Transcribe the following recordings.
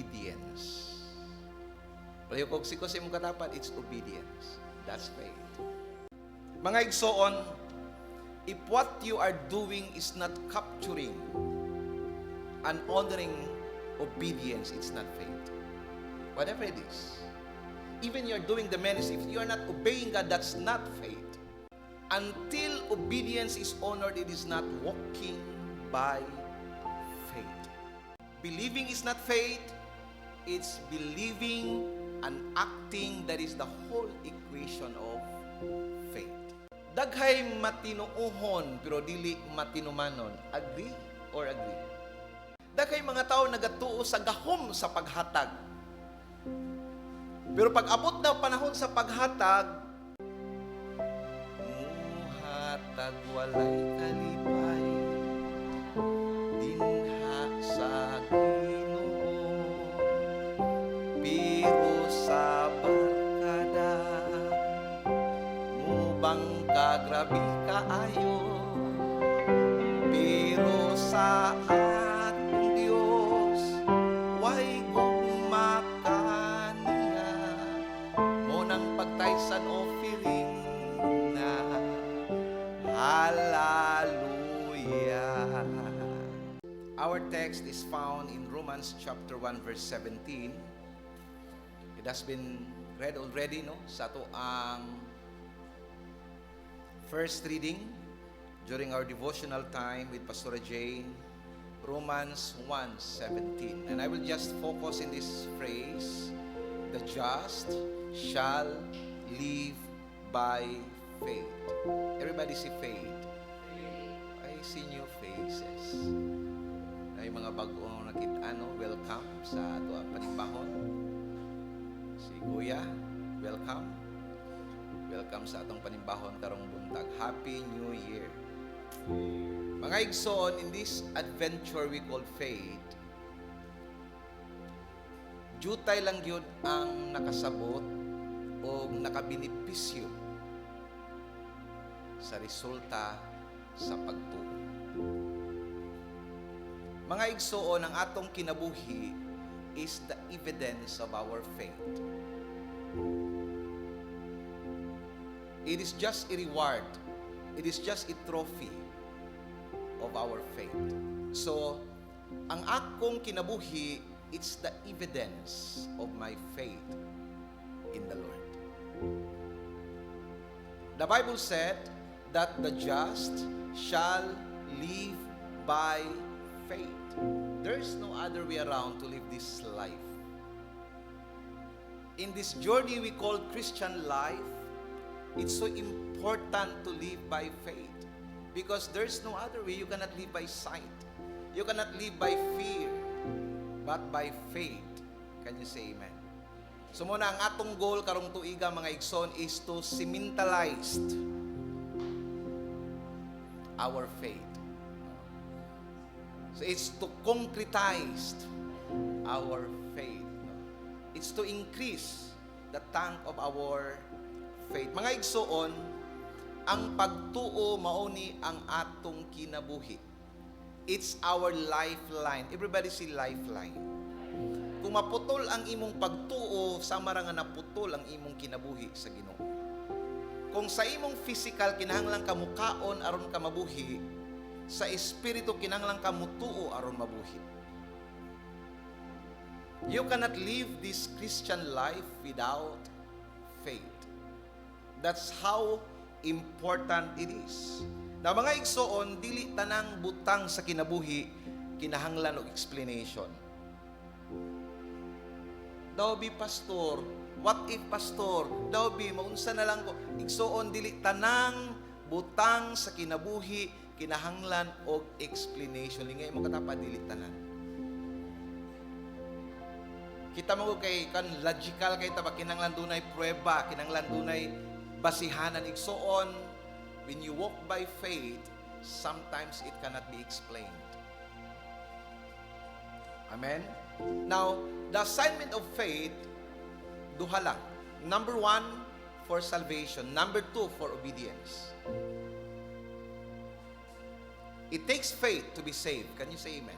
obedience. Pero kung sikos imong katapat, it's obedience. That's faith. Mga igsoon, if what you are doing is not capturing and honoring obedience, it's not faith. Whatever it is. Even you're doing the ministry, if you are not obeying God, that's not faith. Until obedience is honored, it is not walking by faith. Believing is not faith. It's believing and acting. That is the whole equation of faith. Daghay matinuuhon pero dili matinumanon. Agree or agree? Daghay mga tao nagatuo sa gahom sa paghatag. Pero pag abot na panahon sa paghatag, muhatag walay kalipay, dinha sa Ginoo, pero sa barkada, mubang kagrabi kaayo, pero sa atong Dios, way gugma kaniya, mo nang pagtaysan offering na. Hallelujah. Our text is found in Romans chapter 1 verse 17. It has been read already, no? Sa to ang first reading during our devotional time with Pastor Jane, Romans 1:17. And I will just focus in this phrase, the just shall live by faith. Everybody see faith. I see new faces. Ay mga bagong nakita, welcome sa ato ang panigbahon. Si Kuya, welcome. Welcome sa atong panimbahon karong buntag. Happy New Year. Mga igsoon, in this adventure we call faith, jutay lang yun ang nakasabot o nakabinipisyo sa resulta sa pagtuo. Mga igsoon, ang atong kinabuhi is the evidence of our faith. It is just a reward. It is just a trophy of our faith. So, ang akong kinabuhi, it's the evidence of my faith in the Lord. The Bible said that the just shall live by faith. There's no other way around to live this life. In this journey we call Christian life, it's so important to live by faith because there's no other way. You cannot live by sight. You cannot live by fear, but by faith. Can you say amen? So muna ang atong goal karong tuiga mga igsoon is to cementalize our faith. So it's to concretize our faith. It's to increase the tank of our faith. Mga igsoon, ang pagtuo mauni ang atong kinabuhi. It's our lifeline. Everybody see lifeline. Kung maputol ang imong pagtuo, sama ra nga naputol ang imong kinabuhi sa Ginoo. Kung sa imong physical kinahanglan ka mukaon aron ka mabuhi, sa espiritu kinahanglan ka mutuo aron mabuhi. You cannot live this Christian life without faith. That's how important it is. Na mga igsoon, dili tanang butang sa kinabuhi kinahanglan og explanation. Daw bi pastor, what if pastor? Daw bi maunsa na lang ko. Igsoon dili tanang butang sa kinabuhi kinahanglan og explanation. Lingay mo katapa dili tanan. Kita mo kay kan logical kay ta kinahanglan dunay prueba, kinahanglan dunay basihanan. Igsoon, when you walk by faith, sometimes it cannot be explained. Amen? Now, the assignment of faith, duha lang. Number 1, for salvation. Number 2, for obedience. It takes faith to be saved. Can you say amen?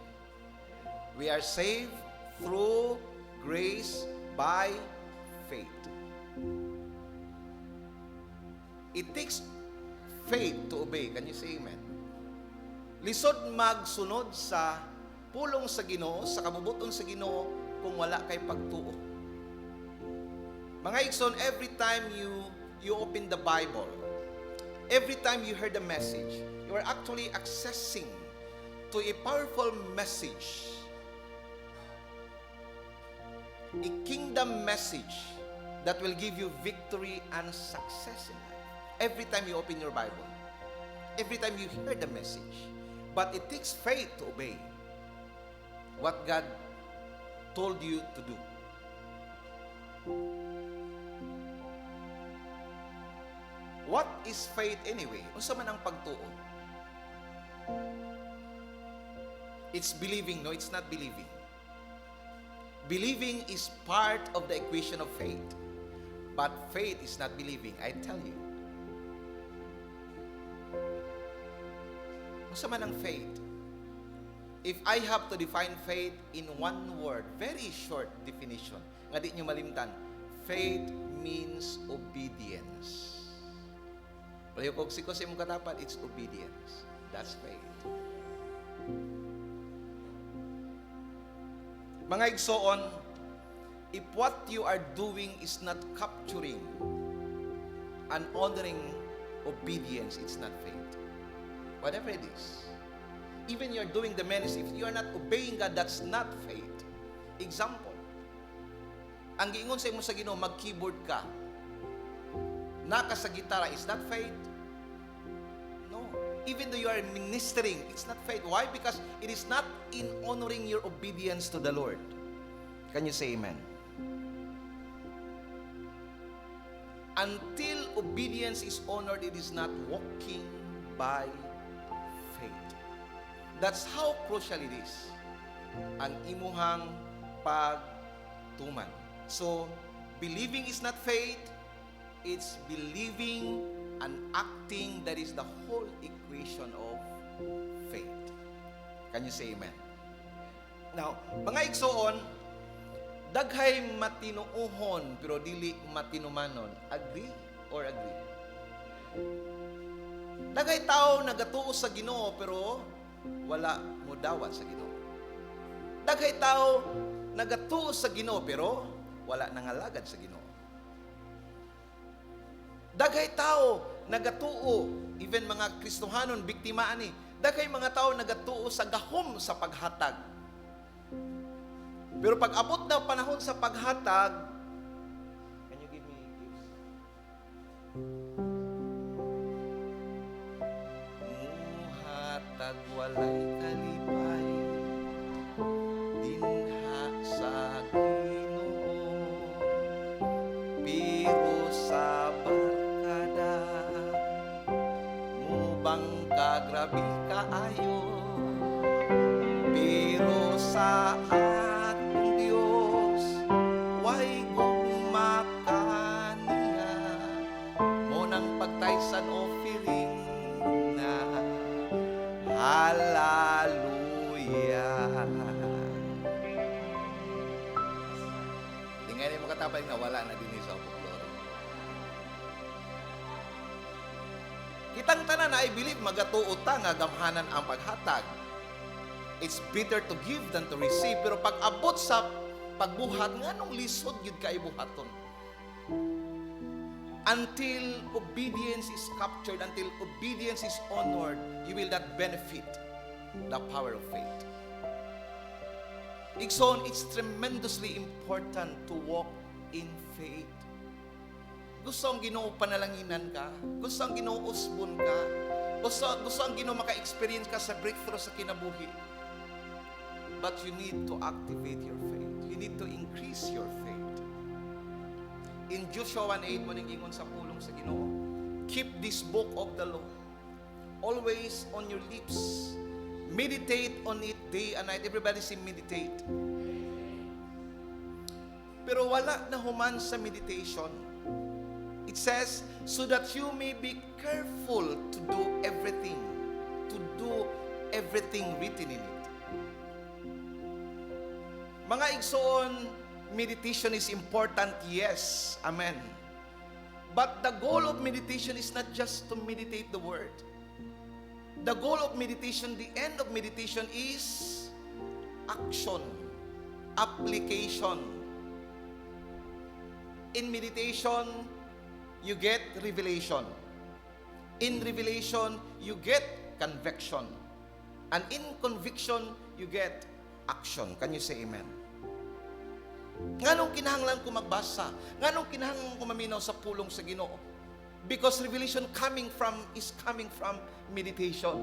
We are saved through Grace by faith. It takes faith to obey. Can you say amen? Lisod magsunod sa pulong sa Ginoo, sa kabubuton sa Ginoo, kung wala kay pagtuo. Mga igsoon, every time you open the Bible, every time you heard the message, you are actually accessing to a powerful message, a kingdom message that will give you victory and success in life. Every time you open your Bible, every time you hear the message. But it takes faith to obey what God told you to do. What is faith anyway? Unsa man ang pagtuo? It's believing. No, it's not believing. Believing is part of the equation of faith. But faith is not believing, I tell you. Unsa man ang faith? If I have to define faith in one word, very short definition, nga di nyo malimtan, faith means obedience. Pero kung siko sa imong katapat, it's obedience. That's faith. Mga igsoon, if what you are doing is not capturing and honoring obedience, it's not faith. Whatever it is. Even you're doing the ministry, if you are not obeying God, that's not faith. Example, ang giingon sa imo sa Ginoo, mag-keyboard ka. Naka sa gitara, is that faith? No. Even though you are ministering, it's not faith. Why? Because it is not in honoring your obedience to the Lord. Can you say amen? Until obedience is honored, it is not walking by faith. That's how crucial it is. Ang imuhang pagtuman. So, believing is not faith. It's believing and acting. That is the whole equation of faith. Can you say amen? Now, mga igsoon, daghay matinuuhon pero dili matinumanon. Agree or agree? Daghay tao nagatuo sa Ginoo pero wala mo dawat sa Ginoo. Daghay tao nagatuo sa Ginoo pero wala nangalagad sa Ginoo. Daghay tao nagatuo, even mga Kristohanon biktima ani. Daghay mga tao nagatuo sa gahom sa paghatag. Pero pag abot na panahon sa paghatag, can you give me gifts? Muhatag walay kalipay, dinha sa Ginoo, pero sa barkada, mubang kagrabi kaayo, pero sa pagtaysan offering na hallelujah. Tingnan mo katapay nga wala na din sa folklore. Kitang tanan na I believe magatuo ta nga gamhanan ang paghatag. It's better to give than to receive. Pero pag abot sa pagbuhat, nga nung lisod yun ka ibuhaton. Until obedience is captured, until obedience is honored, you will not benefit the power of faith. Igsoon, it's tremendously important to walk in faith. Gusto ang Ginoo panalanginan ka, gusto ang Ginoo usbon ka, gusto ang Ginoo maka-experience ka sa breakthrough sa kinabuhi. But you need to activate your faith. You need to increase your faith. In Joshua 1:8, mo ingon sa pulong sa Ginoo, keep this book of the law always on your lips. Meditate on it day and night. Everybody say meditate. Pero wala na human sa meditation. It says, so that you may be careful to do everything written in it. Mga igsoon, meditation is important, yes. Amen. But the goal of meditation is not just to meditate the word. The goal of meditation, the end of meditation is action, application. In meditation, you get revelation. In revelation, you get conviction. And in conviction, you get action. Can you say amen? Nganong kinahanglan ko magbasa? Nganong kinahanglan ko maminaw sa pulong sa Ginoo? Because revelation is coming from meditation.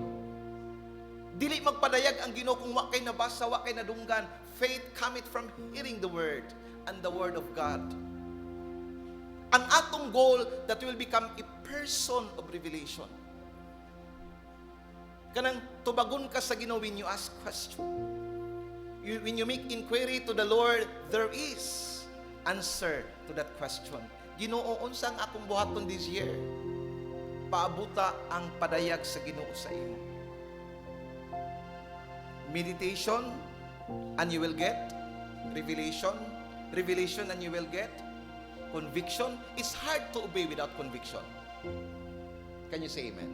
Dili magpadayag ang Ginoo kung wa kay nabasa, wa kay nadunggan. Faith cometh from hearing the word and the word of God. Ang atong goal that will become a person of revelation. Kanang tubagon ka sa Ginoo when you ask question. When you make inquiry to the Lord, there is answer to that question. Ginoo, unsang akong buhaton this year? Paabuta ang padayag sa Ginoo sa imo. Meditation, and you will get revelation. Revelation, and you will get conviction. It's hard to obey without conviction. Can you say amen?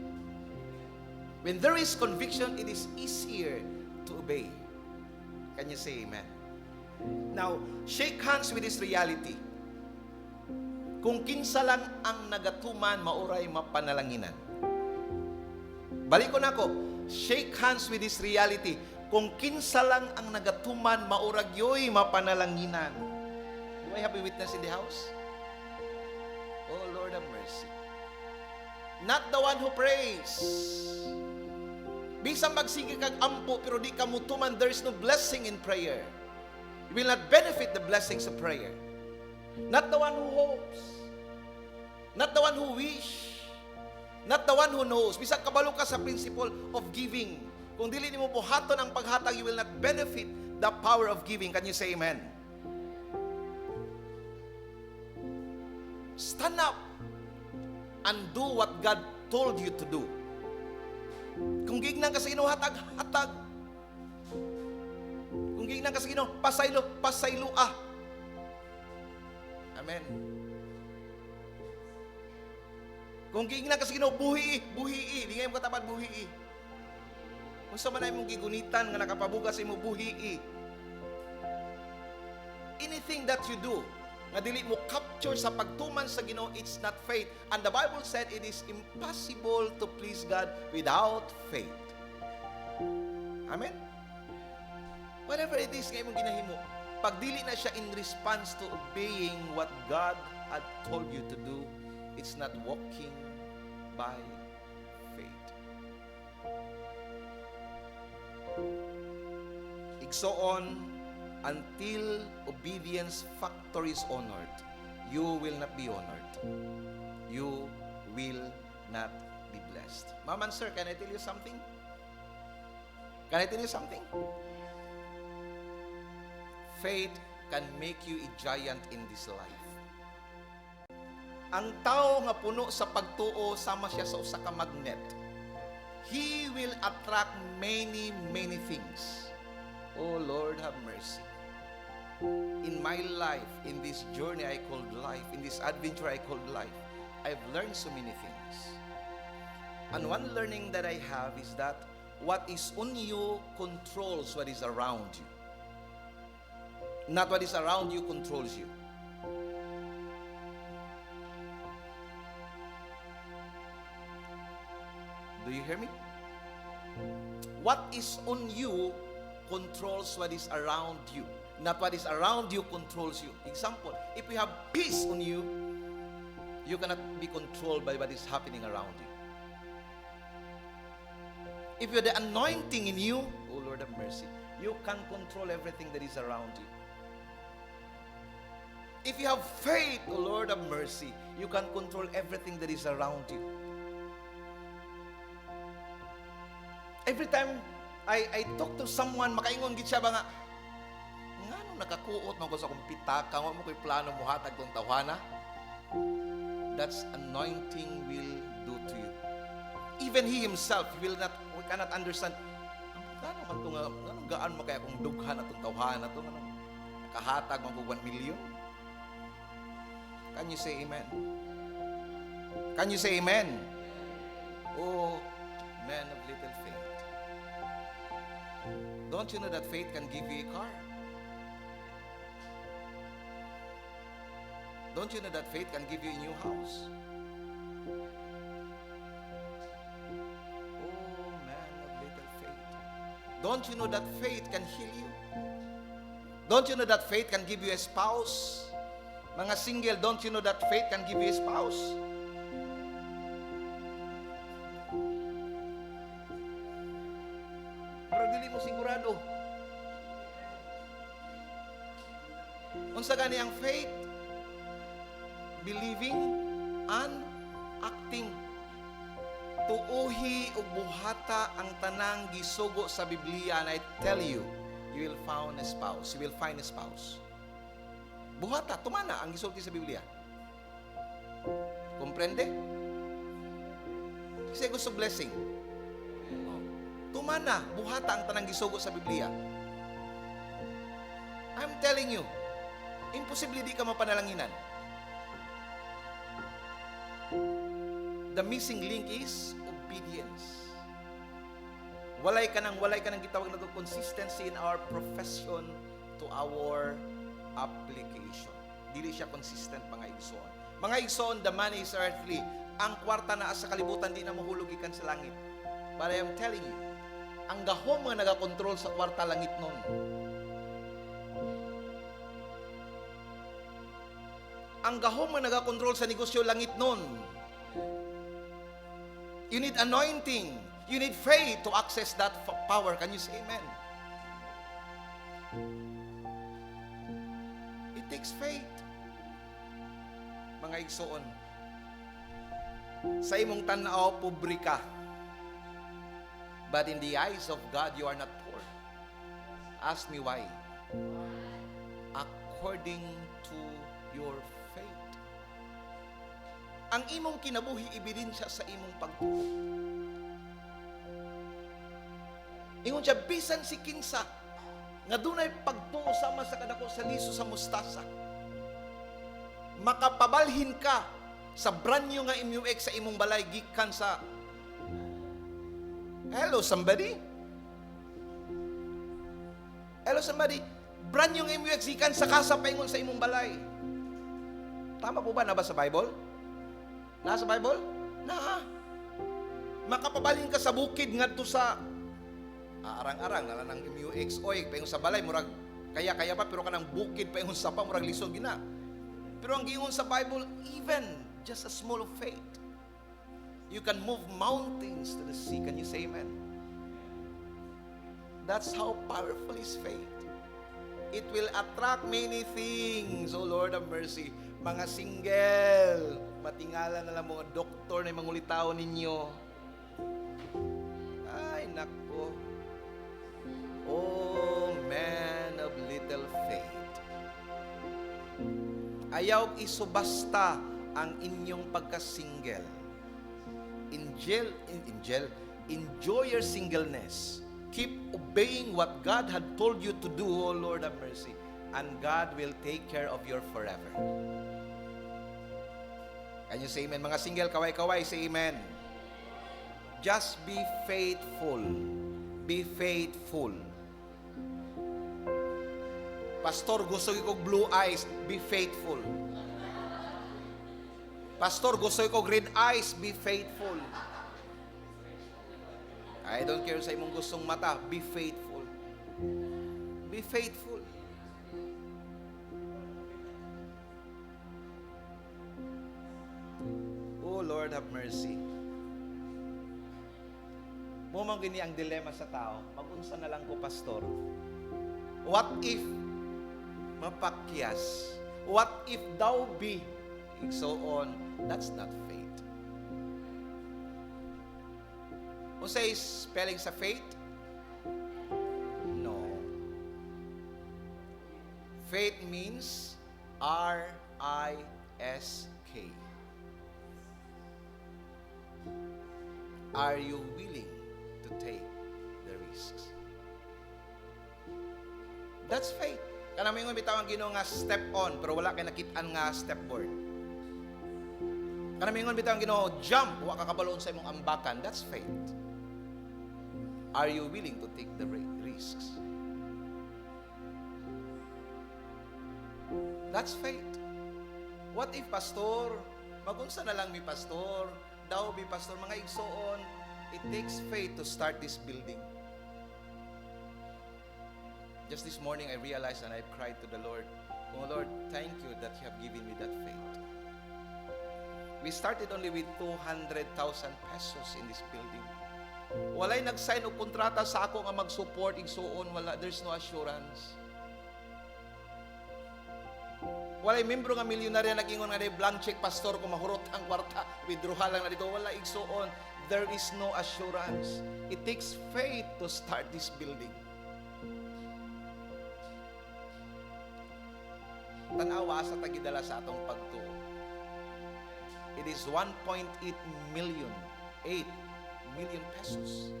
When there is conviction, it is easier to obey. Can you say amen? Now, shake hands with this reality. Kung kinsa lang ang nagatuman, mauray mapanalanginan. Balik ko na ako. Shake hands with this reality. Kung kinsa lang ang nagatuman, maurag yo'y mapanalanginan. Do I have a witness in the house? Oh, Lord have mercy. Not the one who prays. Bisang magsige kag ampo, pero di ka mutuman, there is no blessing in prayer. You will not benefit the blessings of prayer. Not the one who hopes. Not the one who wish. Not the one who knows. Bisang kabalo ka sa principle of giving. Kung dili nimo buhaton ang paghatag, you will not benefit the power of giving. Can you say amen? Stand up and do what God told you to do. Kung gignan ka sa Ginoo, hatag. Kung gignan ka sa Ginoo, pasaylo. Amen. Kung gignan ka sa Ginoo, buhi. Di ngayon katapat buhi. Kung sa manay mong gigunitan nga nakapabuga sa imo, buhi. Anything that you do, nga dili mo capture sa pagtuman sa Ginoo, it's not faith. And the Bible said it is impossible to please God without faith. Amen? Whatever it is ngayon mong ginahimo, pag dili na siya in response to obeying what God had told you to do, it's not walking by faith. Igsoon, until obedience factor is honored, you will not be honored. You will not be blessed. Ma'am and sir, can I tell you something? Can I tell you something? Faith can make you a giant in this life. Ang tao nga puno sa pagtuo, sama siya sa usa ka magnet. He will attract many things. Oh Lord, have mercy. In my life, in this journey I called life, in this adventure I called life, I've learned so many things. And one learning that I have is that what is on you controls what is around you. Not what is around you controls you. Do you hear me? What is on you controls what is around you. Not what is around you controls you. Example, if you have peace on you, you cannot be controlled by what is happening around you. If you have the anointing in you, oh Lord have mercy, you can control everything that is around you. If you have faith, oh Lord have mercy, you can control everything that is around you. Every time I talk to someone, makaingon gid siya ba nga, ngano nakakuot man ko sa akong pitaka, wa mo ko'y plano mo hatag kong tawhana. That's anointing will do to you. Even he himself we cannot understand. Ang plano man to nga, nganong gaan mo kaya akong dughan atong tawhana to, nganong Kahatag mo 1 million. Can you say amen? Can you say amen? Oh, man of little faith. Don't you know that faith can give you a car? Don't you know that faith can give you a new house? Oh, man of little faith. Don't you know that faith can heal you? Don't you know that faith can give you a spouse? Mga single, don't you know that faith can give you a spouse? Pero dili mo sigurado. Unsa gani ang faith? Believing and acting. Tuuhi ug buhata ang tanang gisugo sa Biblia, and I tell you, you will find a spouse. You will find a spouse. Buhata, tumana ang gisulti sa Biblia. Comprende? Kasi gusto blessing. Tumana, buhata ang tanang gisugo sa Biblia. I'm telling you, imposible di ka mapanalanginan. The missing link is obedience. Walay ka nang gitawag na to consistency in our profession to our application. Dili siya consistent, mga igsoon. Mga igsoon, the money is earthly. Ang kwarta na sa kalibutan di na mahulog ikan sa langit. But I am telling you, ang gahom nga nagakontrol sa kwarta langit nun. Ang gahom nga nagakontrol sa negosyo langit nun. You need anointing. You need faith to access that power. Can you say amen? It takes faith. Mga igsoon, sa imong tanaw, pobre ka. But in the eyes of God, you are not poor. Ask me why. According to your faith. Ang imong kinabuhi, ebidensya sa imong pagtuo. Ingon siya, bisan si kinsa, nga dunay pagtuo sama sa kadako sa liso sa mustasa, makapabalhin ka sa branyo nga MUX sa imong balay, gikan sa, hello somebody? Hello somebody? Branyo nga MUX, gikan sa kasa paingon sa imong balay. Tama po ba? Na ba sa Bible? Nasa Bible? Na. Makapabalhin ka sa bukid ngadto sa arang-arang nala ng MUX oy paingon sa balay murag kaya pa pero kanang bukid paingon sa pa murag lisod gina. Pero ang giingon sa Bible, even just a small of faith, you can move mountains to the sea. Can you say amen? That's how powerful is faith. It will attract many things. Oh Lord of mercy. Mga single, matingala na lang mga doktor na mangulitaw ninyo. Ay, nako. Oh, man of little faith. Ayaw isubasta ang inyong pagka-single. Enjoy your singleness. Keep obeying what God had told you to do, oh Lord of mercy. And God will take care of your forever. Can you say amen? Mga single, kaway-kaway, say amen. Just be faithful. Be faithful. Pastor, gusto ko blue eyes, be faithful. Pastor, gusto ko green eyes, be faithful. I don't care sa imong gustong mata, be faithful. Be faithful. Oh Lord, have mercy. Mumang gini ang dilema sa tao, magunsa na lang ko, pastor. What if mapakyas? What if thou be? And so on. That's not faith. Kung say spelling sa faith? No. Faith means R-I-S-K. Are you willing to take the risks? That's faith. Kanang mingon bitaw ang Ginoo nga step on pero wala kay nakit-an nga step board. Kanang mingon bitaw ang Ginoo jump, wa ka kabaloon sa imong ambakan. That's faith. Are you willing to take the risks? That's faith. What if, pastor, magunsa na lang mi pastor, daw mi pastor, mga igsoon, it takes faith to start this building. Just this morning, I realized and I cried to the Lord, oh Lord, thank you that you have given me that faith. We started only with 200,000 pesos in this building. Walay nag-sign og kontrata sa ako nga mag-support igsoon, wala, there's no assurance. Walay membro nga milyonarya nag-ingon nga blank check pastor kung mahurot ang kwarta, withdraw lang na dito, wala igsoon. There is no assurance. It takes faith to start this building. Tanawa sa tagidala sa atong pagtuo. It is 1.8 million, 8 million pesos.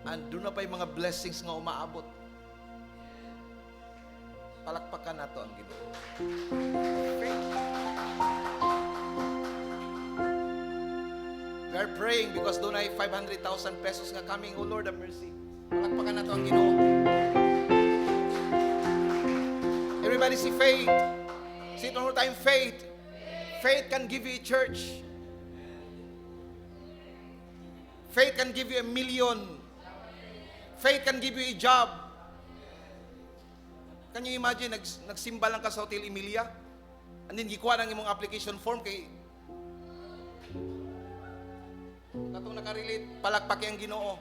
And doon na pa yung mga blessings nga umaabot. Palakpakan na to ang Ginoo. Faith. We are praying because doon ay 500,000 pesos nga coming. Oh Lord, have mercy. Palakpakan na to ang Ginoo. Everybody see faith. See it one more time, faith. Faith can give you a church. Faith can give you 1 million. Faith can give you a job. Can you imagine, nagsimba lang ka sa Hotel Emilia, and then gikuha ng imong application form kay katong nakarelate, palakpaki ang Ginoo.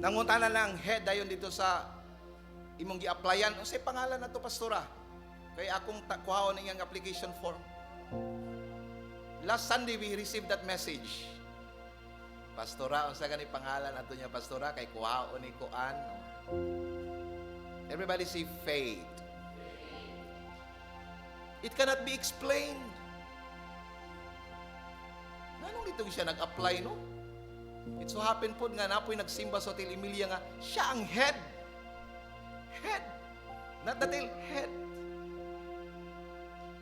Nangutana lang head dayon dito sa imong gi-applyan. Unsay pangalan nato pastora? Kay akong kuhaon ng iyang application form. Last Sunday we received that message. Pastora, unsa gani pangalan ato niya pastora kay kuhaon ni kuan. Everybody say faith. It cannot be explained. Nanong dito siya nag-apply, no? It so happened po nga napoy nagsimba sa Hotel Emilia nga siya ang head. Head. Not the tail, head.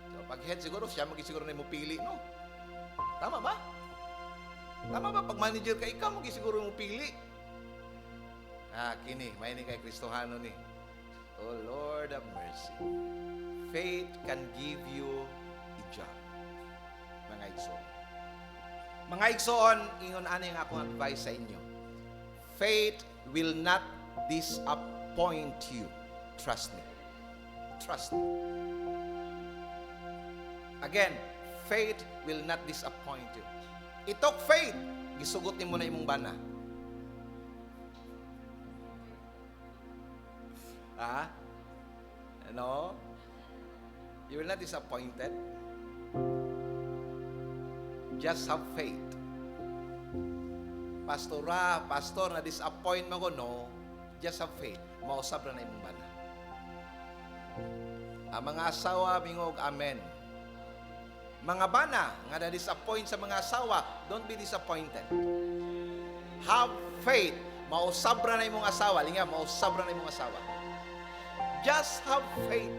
So pag head siguro siya magisiguro na mo pili, no? Tama ba? Tama ba? Pag manager ka, ikaw magisiguro mo pili. Kini, may ni kay Kristohano ni. Oh Lord have mercy. Faith can give you a job. Mga igsoon. Mga igsoon, ingon ano yung akong advice sa inyo. Faith will not disappoint you. Trust me. Trust me. Again, faith will not disappoint you. It took faith. Gisugot ni mo na imong bana. No? You will not disappointed. Just have faith. Pastor, na-disappoint mo ko, no? Just have faith. Mausap na imong bana. Ang mga asawa, mingog, amen. Mga bana, nga na-disappoint sa mga asawa, don't be disappointed. Have faith. Mausabra na imong asawa. Linga, mausabra na imong asawa. Just have faith.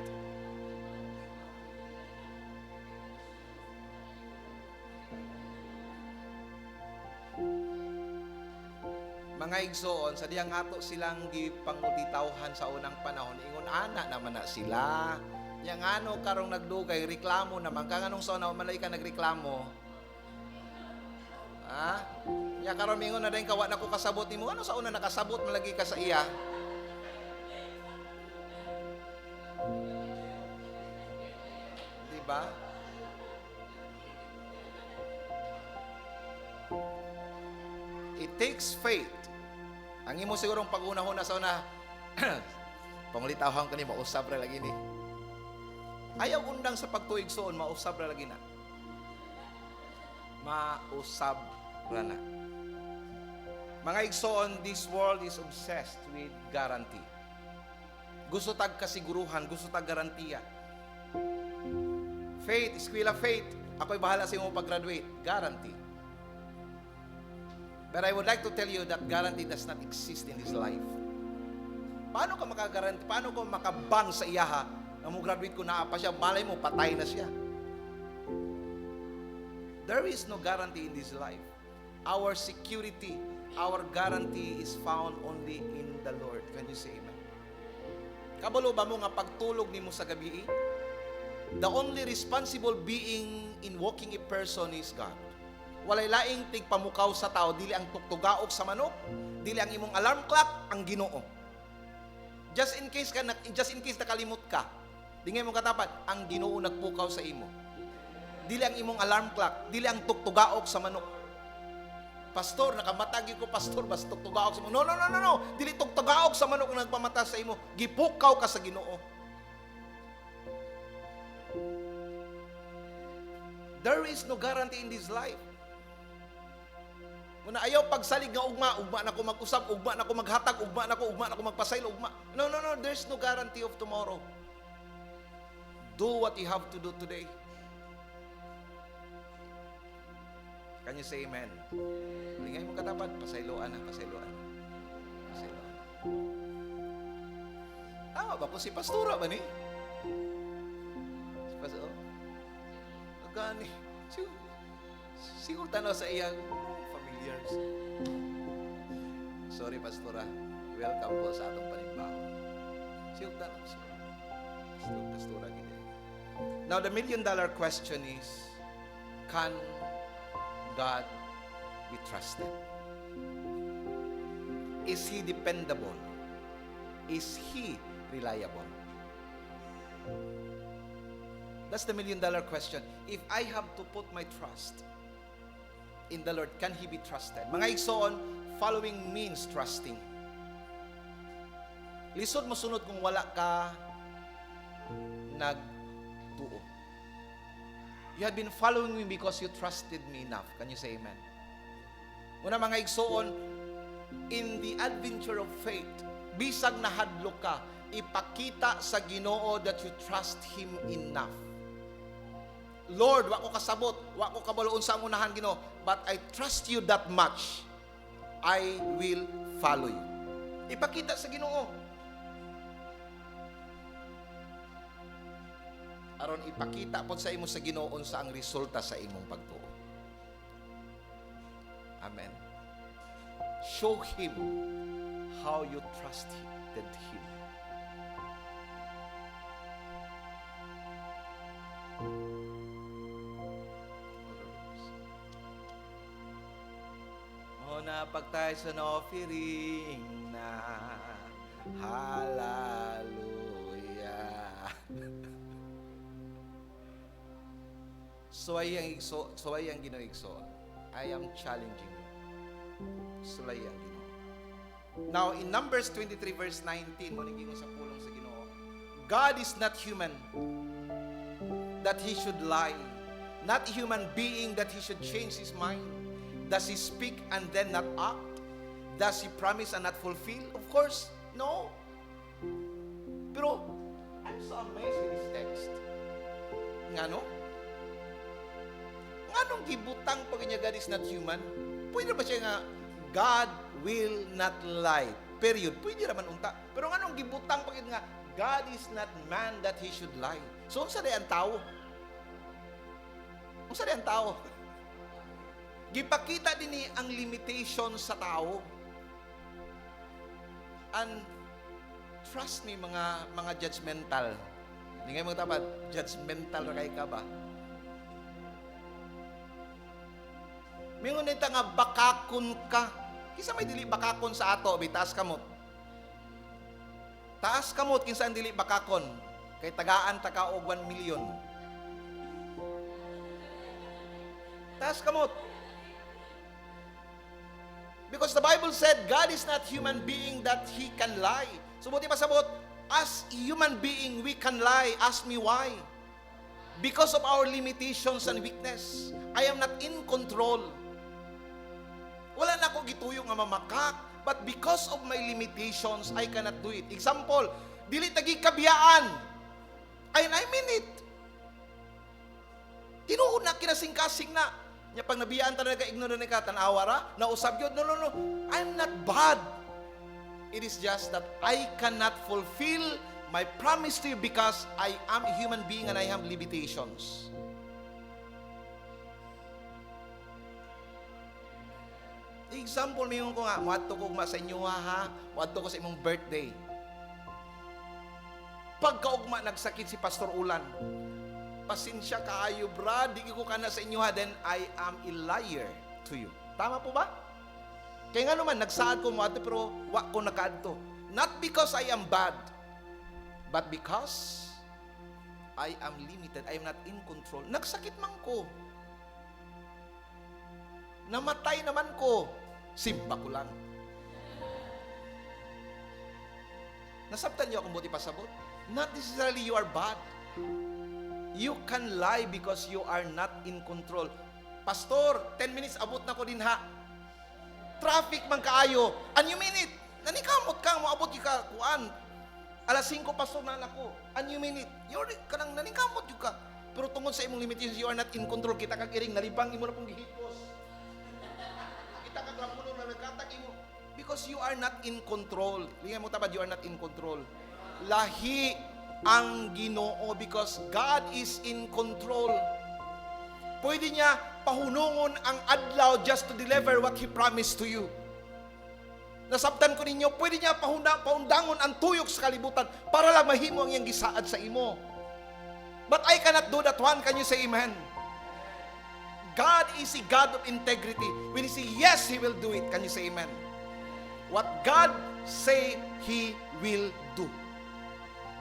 Mga igsoon, sa diyang ato silang gipangutitawhan sa unang panahon, ingon ana naman na sila. Yang ano karong nagdugay, reklamo naman. Kang anong sa una, malay ka nagreklamo. Ya karon mingon na din kawa na ko kasabot nimo. Ano sa una nakasabot malagi ka sa iya? Di ba? It takes faith. Ang imo sigurong pag-unahon na sa una, panglitawhan ka ni mausab ra lagi ni. Ayaw undang sa pagtuig soon, mausab ra lagi na. Mausab ra na. Mga igsoon, this world is obsessed with guarantee. Gusto tag kasiguruhan, gusto tag garantiya. Faith, eskwela faith. Ako'y bahala sa imo pag-graduate. Guarantee. But I would like to tell you that guarantee does not exist in this life. Paano ka makagaranti? Paano ko makabang sa iyaha? Ang mo graduate ko na pa siya, malay mo, patay na siya. There is no guarantee in this life. Our security, our guarantee is found only in the Lord. Can you say amen? Kabalo ba mo nga pagtulog nimo sa gabi? The only responsible being in walking a person is God. Walay laing tigpamukaw sa tao, dili ang tuktugaok sa manok, dili ang imong alarm clock, ang Ginoo. Just in case nakalimot ka, dingay mo katapat, ang Ginoo nagpukaw sa imo. Dili ang imong alarm clock, dili ang tuktugaok sa manok. Pastor, nakamatagi ko, pastor, basta tuktugaok sa manok. No. Dili tuktugaok sa manok ang nagpamata sa imo. Gipukaw ka sa Ginoo. There is no guarantee in this life. Muna ayaw pagsalig nga ugma na ko mag-usap, ugma na ko maghatag, ugma na ko magpasaylo, ugma. No. There's no guarantee of tomorrow. Do what you have to do today. Can you say amen? Lingay mo katapat, pasayloan. Tama ba po si pastora ba ni? Si pastor? Agani. Siguro tanaw sa iyang familiars. Sorry, pastora. Welcome po sa atong panimbaho. Siguro tanaw sa pastora. Now, the million-dollar question is, can God be trusted? Is He dependable? Is He reliable? That's the million-dollar question. If I have to put my trust in the Lord, can He be trusted? Mga igsoon, following means trusting. Lisod mo sunod kung wala ka nagtuo. You have been following me because you trusted me enough. Can you say amen? Una mga igsoon, in the adventure of faith, bisag na hadlok ka, ipakita sa Ginoo that you trust Him enough. Lord, wa ko kasabot, wa ko kabaloon sa unahan, Ginoo, but I trust you that much. I will follow you. Ipakita sa Ginoo. Aron ipakita po sa imo sa Ginoo sa ang resulta sa imong pagtuo. Amen. Show Him how you trusted Him. O napagtay sa offering na hallelujah. Suway ang Ginoo igso. I am challenging you. Suway ang Ginoo. Now, in Numbers 23 verse 19, maningin mo sa pulong sa Ginoo, God is not human that He should lie. Not a human being that He should change His mind. Does He speak and then not act? Does He promise and not fulfill? Of course, no. Pero, I'm so amazed with this text. Nga no? Anong gibutang pag niya God is not human? Pwede ba siya nga, God will not lie. Period. Pwede naman unta. Pero anong gibutang pag nga, God is not man that He should lie. So, unsa day ang tao? Unsa day ang tao? Gipakita din ni ang limitation sa tao. And trust me, mga judgmental. Hindi nga mga tapat, judgmental na kay ka ba? Mingon nita nga bakakon ka. Kisa may dili bakakon sa ato, taas kamot. Taas kamot kinsa ang dili bakakon. Kay tagaan ta ka og 1 million. Taas kamot. Because the Bible said God is not human being that He can lie. So buti pasabot, as human being we can lie. Ask me why? Because of our limitations and weakness. I am not in control. Wala na ako gituyo nga mamakak, but because of my limitations, I cannot do it. Example, dili tagi kabiyaan. And I mean it. Tinuod na kinasing-kasing na. Nya pag nabiyaan ta nag-ignore na ka, tanawa ra, nausab yun. No. I'm not bad. It is just that I cannot fulfill my promise to you because I am a human being and I have limitations. Example, mayroon ko nga, muadto ko sa inyo ha, muadto ko sa imong birthday. Pagkaugma nagsakit si Pastor Ulan, pasensya kaayo brad, di ko kana sa inyo ha, then I am a liar to you. Tama po ba? Kaya nga naman, nagsaad ko muadto pero wa ko nakaadto. Not because I am bad, but because I am limited, I am not in control. Nagsakit man ko. Namatay naman ko. Simpa ko lang. Nasabtan niyo akong buti pasabot? Not necessarily you are bad. You can lie because you are not in control. Pastor, 10 minutes abot na ko din ha. Traffic man kaayo. And you mean it? Nanikamot ka, maabot yung ka, kuan. Alas 5, pastor na ko. And you mean it? You're kanang nanikamot yung ka. Pero tungkol sa imong limitations, you are not in control. Kita kag iring, nalibang imo na pong gihipos. Kita kag rapuno na nagkatak imo. Because you are not in control. Lingay mo tabad, you are not in control. Lahi ang Ginoo because God is in control. Pwede niya pahunungon ang adlaw just to deliver what He promised to you. Nasabtan ko ninyo, pwede niya paundangon ang tuyok sa kalibutan para lang mahimo ang iyang gisaad sa imo. But I cannot do that one. Can you say amen? God is a God of integrity. When He say yes, He will do it. Can you say amen? What God say, He will do.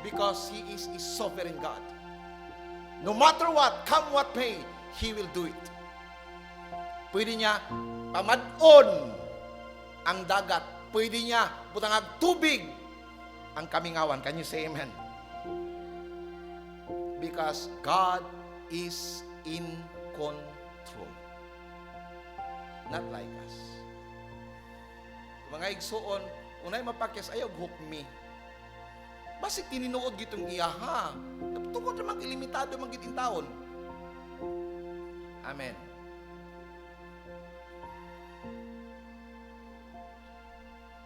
Because He is a sovereign God. No matter what, come what may, He will do it. Pwede niya pamadon ang dagat. Pwede niya butangag tubig ang kamingawan. Can you say amen? Because God is in control. Not like us. Mga igsoon, unay mapakyas, ayaw hukmi. Basig tininuod gitong iya ha. Tungkol naman ilimitado magiting taon. Amen.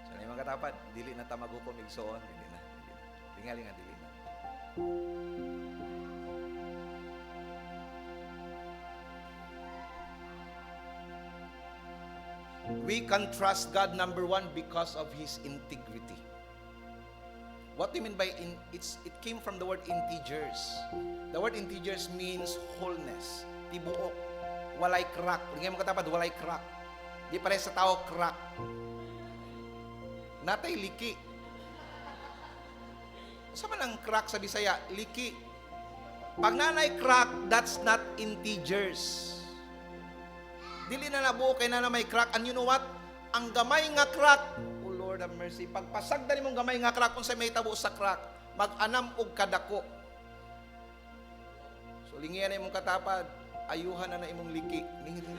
So na mga katapat, dili na tamagukom igsoon, dili na. Lingalinga dili na. We can trust God, number one, because of His integrity. What do you mean by it came from the word integers. The word integers means wholeness. Tibuok. Walay crack. Ngayon mo katapat, walay crack. Di pare sa tao, crack. Natay liki. Sa man ang crack sa Bisaya? Liki. Pag nanay crack, that's not integers. Dili na nabuo kay na may crack. And you know what? Ang gamay nga crack, oh Lord have mercy, pagpasagdan imong gamay nga crack, kung sa may tabo sa crack, mag-anam og kadako. So lingiyan na imong katapad, ayuhan na imong liki. Ayuhan.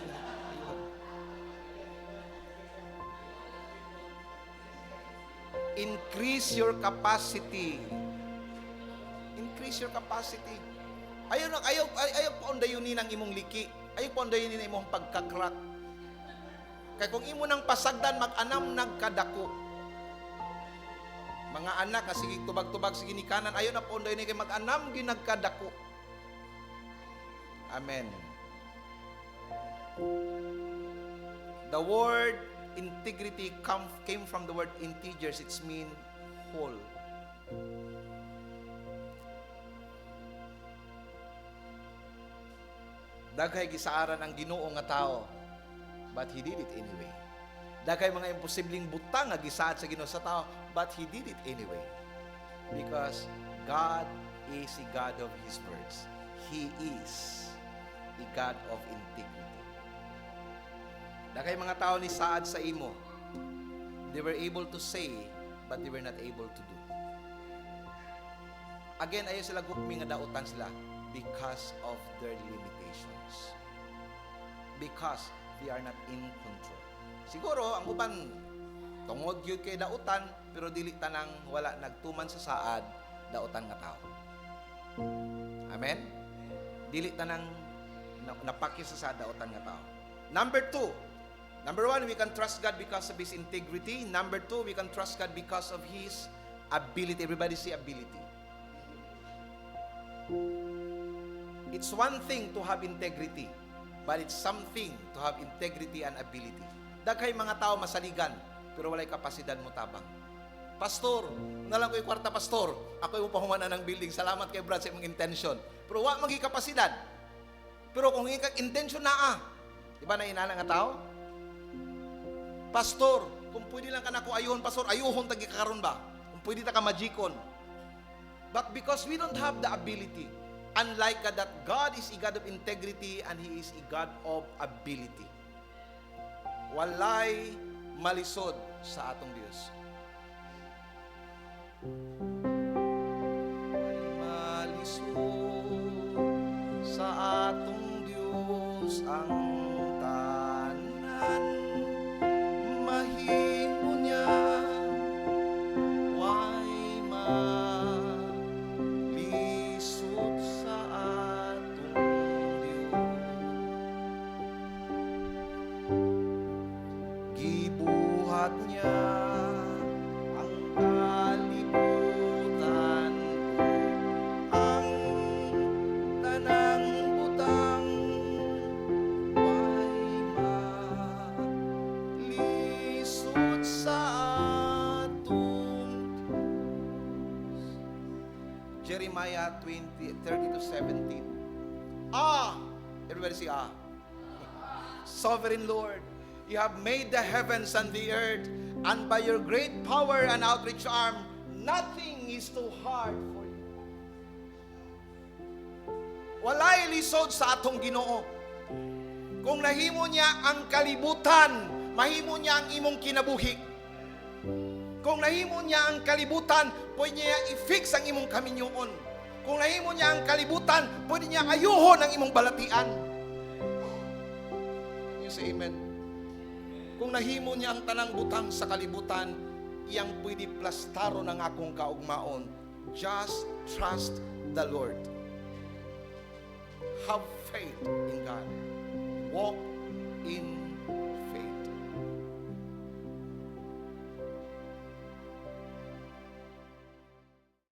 Increase your capacity. Increase your capacity. Ayaw paundayunin ang imong liki. Ayaw paundayunin ang imong pagkakrak. Kaya kung imo nang pasagdan, mag-anam nagkadako. Mga anak, sige tubag-tubag, sige ni kanan, ayaw na paundayunin kay mag-anam ginagkadako. Amen. The word integrity came from the word integers. It's mean whole. Daghay gisaaran ang Ginoo nga tao, but He did it anyway. Daghay mga imposibleng butang nga gisaad sa Ginoo sa tao, but He did it anyway. Because God is a God of His words. He is a God of integrity. Daghay mga tao ni saad sa imo. They were able to say, but they were not able to do. Again, ayaw sila gukmi nga dautan sila because of their limitations. Because they are not in control. Siguro, ang uban, tungod yun kay dautan, pero dili tanang wala nagtuman sa saad, dautan nga tao. Amen? Dili tanang napakis sa saad, dautan nga tao. Number 2, Number one, we can trust God because of His integrity. Number two, we can trust God because of His ability. Everybody say ability. It's one thing to have integrity, but it's something to have integrity and ability. Daghay mga tao masaligan, pero walay kapasidad mo tabang. Pastor, nalang ko yung kwarta, pastor. Ako yung pahumana ng building. Salamat kay Brad sa imong intention. Pero wa magi kapasidad. Pero kung intention na di ba na inana nga tao? Pastor, kung pwede lang ka na ko ayuhon, pastor, ayuhon tagi karon ba? Kung pwede ta ka magikon. But because we don't have the ability, unlike God, that God is a God of integrity and He is a God of ability. Walay malisod sa atong Dios. Walay malisod sa atong Dios ang tanan. Mahimo niya way malisod sa atong Dios. Gibuhat niya ang kalibutan, ang tanang butang, way malisod sa atong Jeremiah 30:17. Everybody say Sovereign Lord, you have made the heavens and the earth, and by your great power and outreach arm, nothing is too hard for you. Walay lisod sa atong Ginoo. Kung nahimo niya ang kalibutan, mahimo niya ang imong kinabuhi. Kung nahimo niya ang kalibutan, pwede niya i-fix ang imong kaminyoon. Kung nahimo niya ang kalibutan, pwede niya ayuhon ang imong balatian. Can you say amen? Kung nahimo niya ang tanang butang sa kalibutan, iyang pwede plastaro ng akong kaugmaon. Just trust the Lord. Have faith in God. Walk